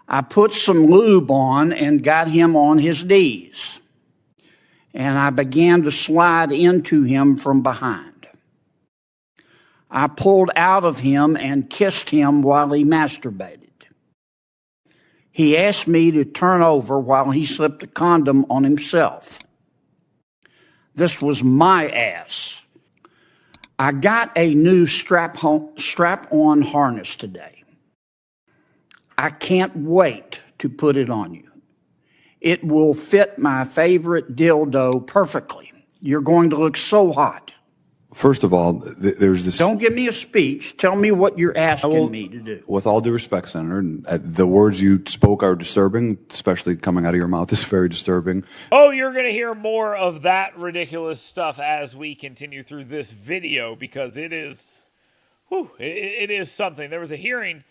I put some lube on and got him on his knees, and I began to slide into him from behind. I pulled out of him and kissed him while he masturbated. He asked me to turn over while he slipped a condom on himself. This was my ass. I got a new strap-on harness today. I can't wait to put it on you. It will fit my favorite dildo perfectly. You're going to look so hot. First of all, there's this... Don't give me a speech. Tell me what you're asking me to do. With all due respect, Senator, the words you spoke are disturbing, especially coming out of your mouth is very disturbing. Oh, you're going to hear more of that ridiculous stuff as we continue through this video, because it is something. There was a hearing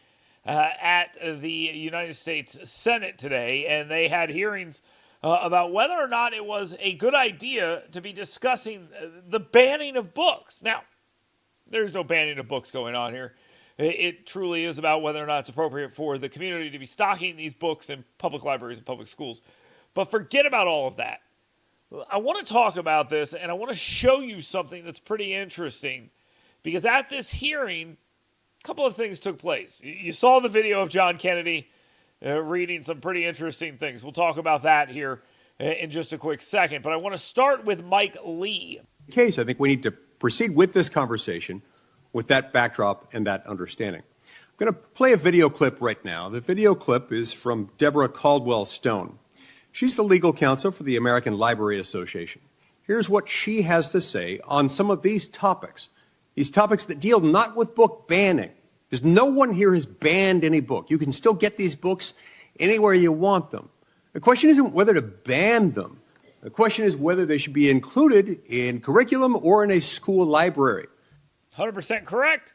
at the United States Senate today, and they had hearings about whether or not it was a good idea to be discussing the banning of books. Now, there's no banning of books going on here. It truly is about whether or not it's appropriate for the community to be stocking these books in public libraries and public schools. But forget about all of that. I want to talk about this, and I want to show you something that's pretty interesting, because at this hearing, a couple of things took place. You saw the video of John Kennedy reading some pretty interesting things. We'll talk about that here in just a quick second. But I want to start with Mike Lee. I think we need to proceed with this conversation with that backdrop and that understanding. I'm going to play a video clip right now. The video clip is from Deborah Caldwell Stone. She's the legal counsel for the American Library Association. Here's what she has to say on some of these topics that deal not with book banning, because no one here has banned any book. You can still get these books anywhere you want them. The question isn't whether to ban them. The question is whether they should be included in curriculum or in a school library. 100% correct.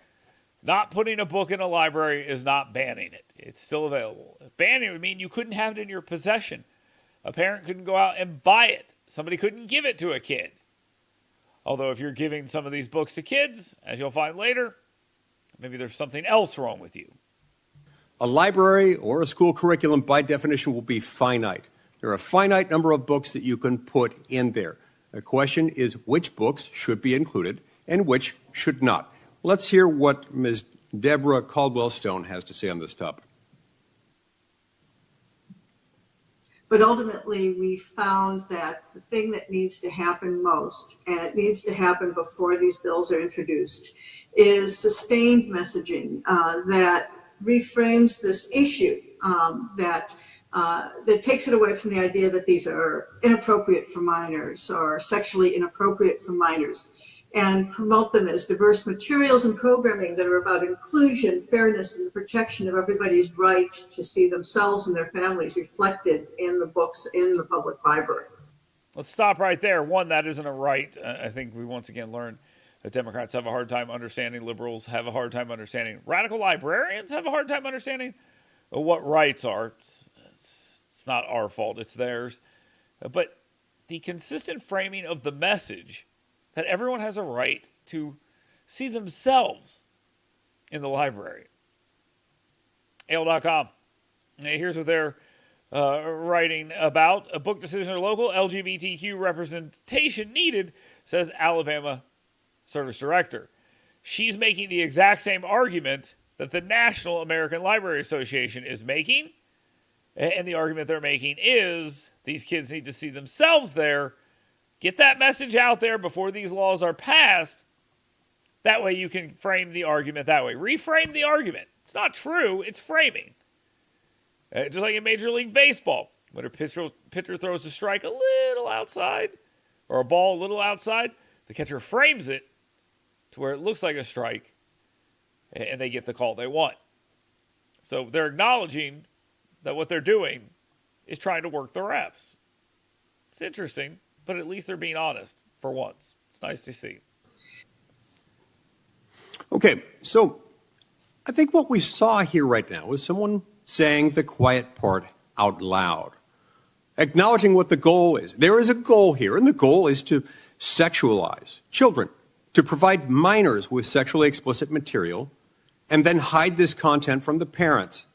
Not putting a book in a library is not banning it. It's still available. Banning would mean you couldn't have it in your possession. A parent couldn't go out and buy it. Somebody couldn't give it to a kid. Although if you're giving some of these books to kids, as you'll find later, maybe there's something else wrong with you. A library or a school curriculum, by definition, will be finite. There are a finite number of books that you can put in there. The question is which books should be included and which should not. Let's hear what Ms. Deborah Caldwell Stone has to say on this topic. But ultimately, we found that the thing that needs to happen most, and it needs to happen before these bills are introduced, is sustained messaging that reframes this issue, that takes it away from the idea that these are inappropriate for minors or sexually inappropriate for minors, and promote them as diverse materials and programming that are about inclusion, fairness, and the protection of everybody's right to see themselves and their families reflected in the books in the public library. Let's stop right there. One, that isn't a right. I think we once again learned that Democrats have a hard time understanding, liberals have a hard time understanding, radical librarians have a hard time understanding what rights are. It's not our fault, it's theirs. But the consistent framing of the message that everyone has a right to see themselves in the library. AL.com. Here's what they're writing about. A book decision or local LGBTQ representation needed, says Alabama Service Director. She's making the exact same argument that the National American Library Association is making. And the argument they're making is these kids need to see themselves there. Get that message out there before these laws are passed. That way you can frame the argument that way. Reframe the argument. It's not true. It's framing. Just like in Major League Baseball, when a pitcher throws a strike a little outside or a ball a little outside, the catcher frames it to where it looks like a strike and they get the call they want. So they're acknowledging that what they're doing is trying to work the refs. It's interesting. But at least they're being honest for once. It's nice to see. Okay, so I think what we saw here right now was someone saying the quiet part out loud, acknowledging what the goal is. There is a goal here, and the goal is to sexualize children, to provide minors with sexually explicit material, and then hide this content from the parents.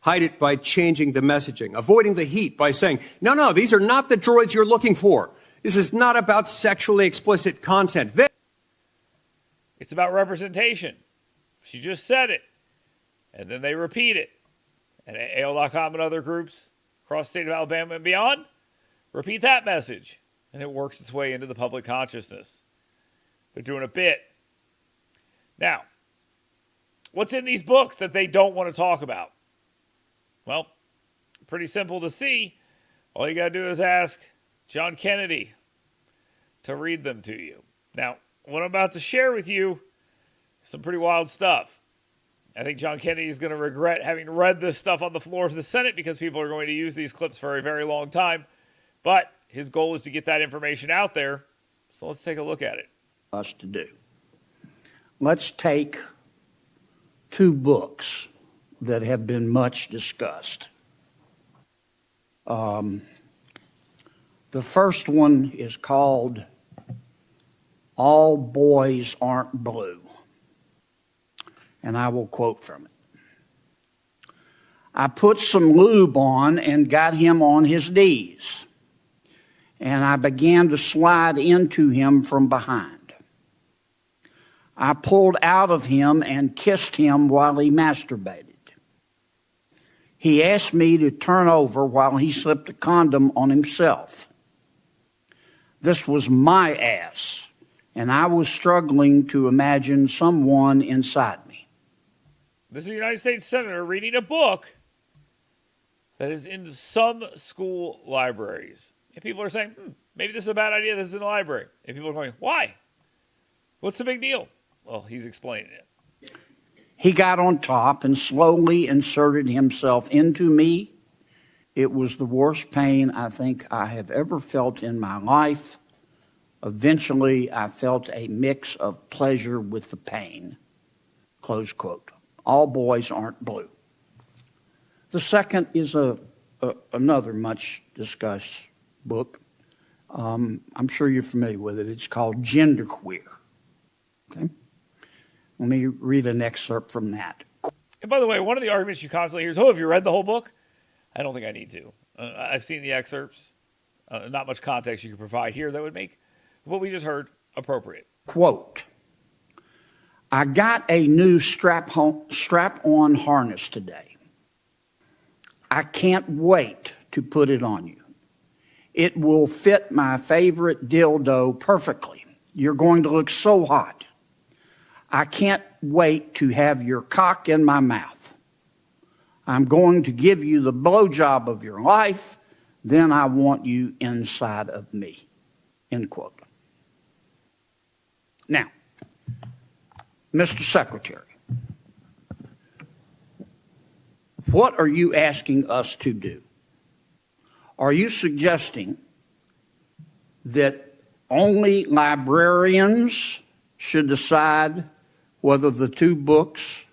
Hide it by changing the messaging, avoiding the heat by saying, no, these are not the droids you're looking for. This is not about sexually explicit content. It's about representation. She just said it. And then they repeat it. And AL.com and other groups across the state of Alabama and beyond repeat that message. And it works its way into the public consciousness. They're doing a bit. Now, what's in these books that they don't want to talk about? Well, pretty simple to see. All you got to do is ask John Kennedy to read them to you. Now, what I'm about to share with you is some pretty wild stuff. I think John Kennedy is going to regret having read this stuff on the floor of the Senate because people are going to use these clips for a very long time. But his goal is to get that information out there. So let's take a look at it. Us to do. Let's take two books that have been much discussed. The first one is called All Boys Aren't Blue. And I will quote from it. I put some lube on and got him on his knees. And I began to slide into him from behind. I pulled out of him and kissed him while he masturbated. He asked me to turn over while he slipped a condom on himself. This was my ass, and I was struggling to imagine someone inside me. This is a United States Senator reading a book that is in some school libraries. And people are saying, maybe this is a bad idea, this is in a library. And people are going, why? What's the big deal? Well, he's explaining it. He got on top and slowly inserted himself into me. It was the worst pain I think I have ever felt in my life. Eventually, I felt a mix of pleasure with the pain. Close quote. All boys aren't blue. The second is another much discussed book. I'm sure you're familiar with it. It's called Genderqueer. Okay. Let me read an excerpt from that. And by the way, one of the arguments you constantly hear is, have you read the whole book? I don't think I need to. I've seen the excerpts. Not much context you can provide here that would make what we just heard appropriate. Quote, I got a new strap-on harness today. I can't wait to put it on you. It will fit my favorite dildo perfectly. You're going to look so hot. I can't wait to have your cock in my mouth. I'm going to give you the blowjob of your life. Then I want you inside of me. End quote. Now, Mr. Secretary, what are you asking us to do? Are you suggesting that only librarians should decide whether the two books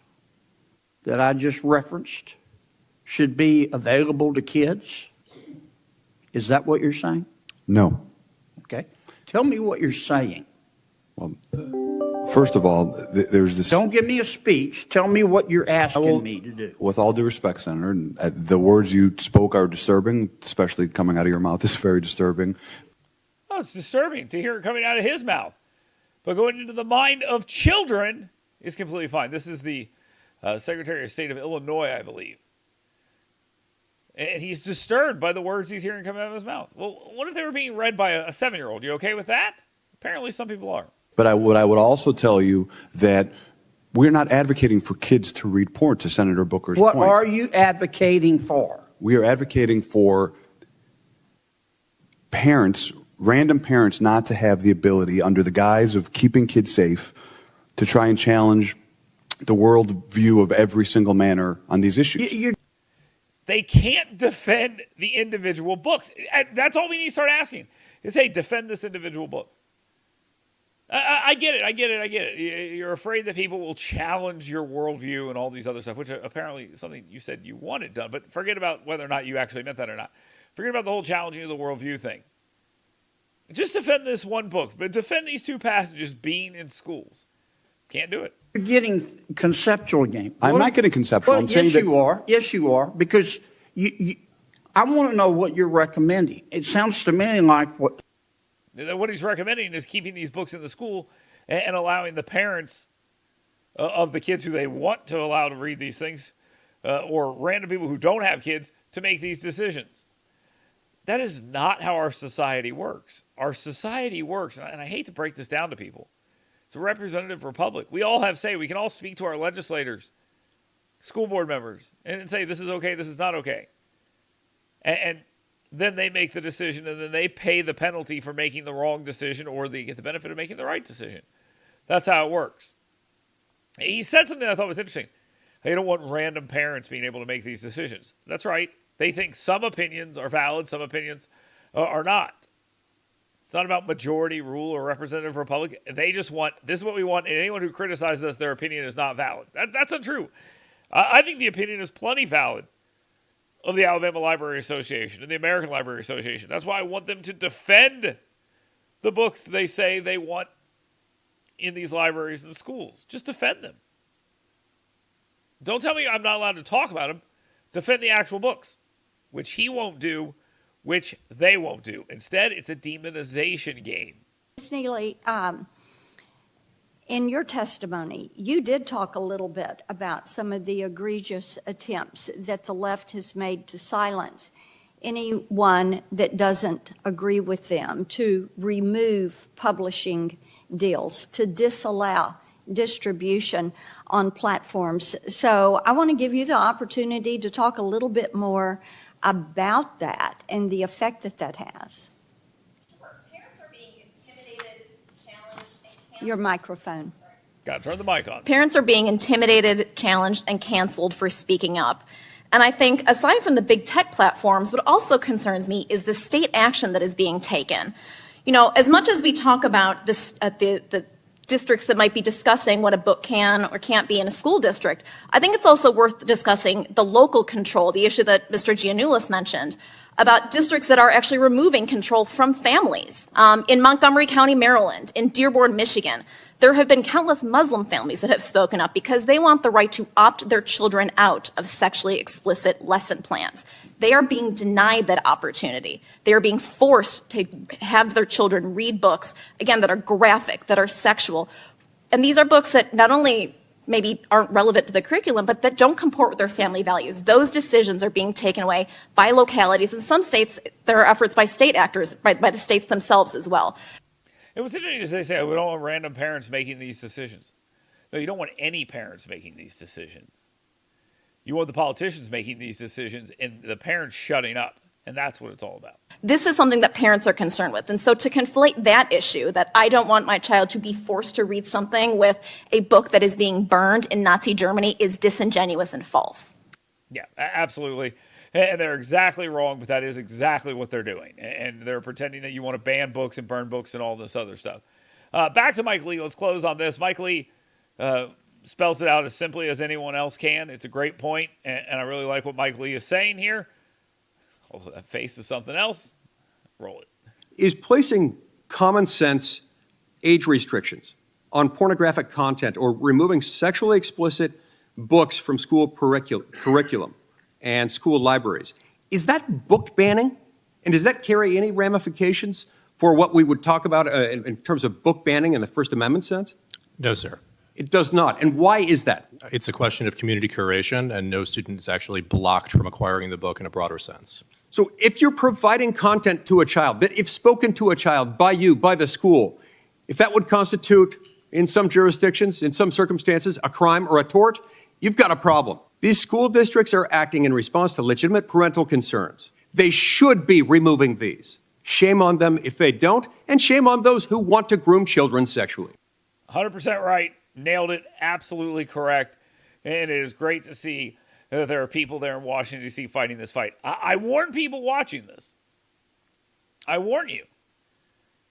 that I just referenced should be available to kids? Is that what you're saying? No. Okay. Tell me what you're saying. Well, first of all, there's this... Don't give me a speech. Tell me what you're asking me to do. With all due respect, Senator, the words you spoke are disturbing, especially coming out of your mouth is very disturbing. Oh, it's disturbing to hear it coming out of his mouth. But going into the mind of children is completely fine. This is the Secretary of State of Illinois, I believe. And he's disturbed by the words he's hearing coming out of his mouth. Well, what if they were being read by a 7-year-old? You okay with that? Apparently some people are. But what I would also tell you that we're not advocating for kids to read porn, to Senator Booker's point. What are you advocating for? We are advocating for parents, random parents, not to have the ability, under the guise of keeping kids safe, to try and challenge the world view of every single manner on these issues. They can't defend the individual books. That's all we need to start asking is, hey, defend this individual book. I get it. You're afraid that people will challenge your worldview and all these other stuff, which apparently is something you said you wanted done. But forget about whether or not you actually meant that or not. Forget about the whole challenging of the worldview thing. Just defend this one book, but defend these two passages being in schools. Can't do it. You're getting conceptual game. I'm not getting conceptual. Well, I'm saying yes, that you are. Yes, you are. Because I want to know what you're recommending. It sounds to me like what he's recommending is keeping these books in the school and allowing the parents of the kids who they want to allow to read these things, or random people who don't have kids, to make these decisions. That is not how our society works. Our society works, and I hate to break this down to people, it's a representative republic. We all have say. We can all speak to our legislators, school board members, and say this is okay, this is not okay. And then they make the decision, and then they pay the penalty for making the wrong decision, or they get the benefit of making the right decision. That's how it works. He said something I thought was interesting. They don't want random parents being able to make these decisions. That's right. They think some opinions are valid, some opinions are not. It's not about majority rule or representative republic. They just want, this is what we want, and anyone who criticizes us, their opinion is not valid. That's untrue. I think the opinion is plenty valid of the Alabama Library Association and the American Library Association. That's why I want them to defend the books they say they want in these libraries and schools. Just defend them. Don't tell me I'm not allowed to talk about them. Defend the actual books, which he won't do, which they won't do. Instead, it's a demonization game. Ms. Neely, in your testimony, you did talk a little bit about some of the egregious attempts that the left has made to silence anyone that doesn't agree with them, to remove publishing deals, to disallow distribution on platforms. So I want to give you the opportunity to talk a little bit more about that and the effect that that has. Sure. Parents are being intimidated, challenged, and canceled. Your microphone. Got to turn the mic on. Parents are being intimidated, challenged, and canceled for speaking up. And I think, aside from the big tech platforms, what also concerns me is the state action that is being taken. You know, as much as we talk about this, the districts that might be discussing what a book can or can't be in a school district, I think it's also worth discussing the local control, the issue that Mr. Giannoulis mentioned, about districts that are actually removing control from families. In Montgomery County, Maryland, in Dearborn, Michigan, there have been countless Muslim families that have spoken up because they want the right to opt their children out of sexually explicit lesson plans. They are being denied that opportunity. They are being forced to have their children read books, again, that are graphic, that are sexual. And these are books that not only maybe aren't relevant to the curriculum, but that don't comport with their family values. Those decisions are being taken away by localities. In some states, there are efforts by state actors, by the states themselves as well. It was interesting as they say, we don't want random parents making these decisions. No, you don't want any parents making these decisions. You want the politicians making these decisions and the parents shutting up. And that's what it's all about. This is something that parents are concerned with. And so to conflate that issue, that I don't want my child to be forced to read something with a book that is being burned in Nazi Germany, is disingenuous and false. Yeah, absolutely. And they're exactly wrong, but that is exactly what they're doing. And they're pretending that you want to ban books and burn books and all this other stuff. Back to Mike Lee. Let's close on this. Mike Lee spells it out as simply as anyone else can. It's a great point, and I really like what Mike Lee is saying here. Although that face is something else. Roll it. Is placing common sense age restrictions on pornographic content or removing sexually explicit books from school curriculum and school libraries, is that book banning? And does that carry any ramifications for what we would talk about in terms of book banning in the First Amendment sense? No, sir. It does not. And why is that? It's a question of community curation, and no student is actually blocked from acquiring the book in a broader sense. So if you're providing content to a child, that if spoken to a child by you, by the school, if that would constitute, in some jurisdictions, in some circumstances, a crime or a tort, you've got a problem. These school districts are acting in response to legitimate parental concerns. They should be removing these. Shame on them if they don't, and shame on those who want to groom children sexually. 100% right. Nailed it. Absolutely correct. And it is great to see that there are people there in Washington, D.C. fighting this fight. I warn people watching this. I warn you.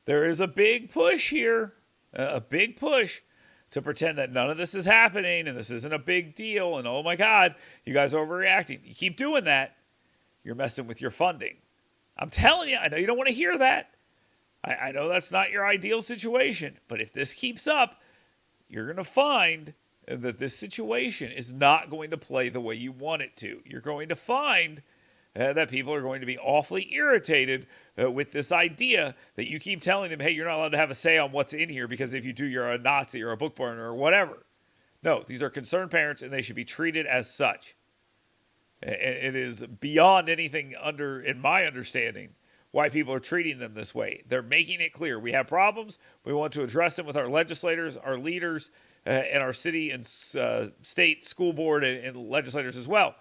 There is a big push here, a big push to pretend that none of this is happening and this isn't a big deal and, oh, my God, you guys are overreacting. You keep doing that, you're messing with your funding. I'm telling you, I know you don't want to hear that. I know that's not your ideal situation, but if this keeps up, you're going to find and that this situation is not going to play the way you want it to. You're going to find that people are going to be awfully irritated with this idea that you keep telling them, hey, you're not allowed to have a say on what's in here because if you do, you're a Nazi or a book burner or whatever. No, these are concerned parents and they should be treated as such. It is beyond anything in my understanding, why people are treating them this way. They're making it clear. We have problems. We want to address them with our legislators, our leaders, and our city and state school board and legislators as well.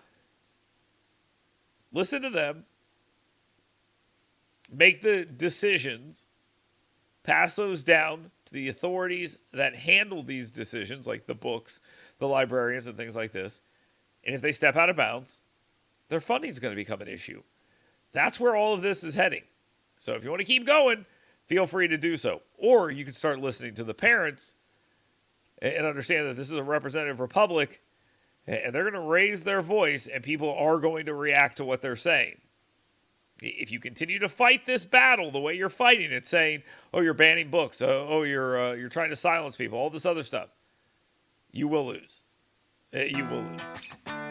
Listen to them. Make the decisions. Pass those down to the authorities that handle these decisions, like the books, the librarians, and things like this. And if they step out of bounds, their funding is going to become an issue. That's where all of this is heading. So if you want to keep going, feel free to do so. Or you can start listening to the parents and understand that this is a representative republic and they're going to raise their voice and people are going to react to what they're saying. If you continue to fight this battle the way you're fighting it, saying, oh, you're banning books, you're trying to silence people, all this other stuff, you will lose. You will lose.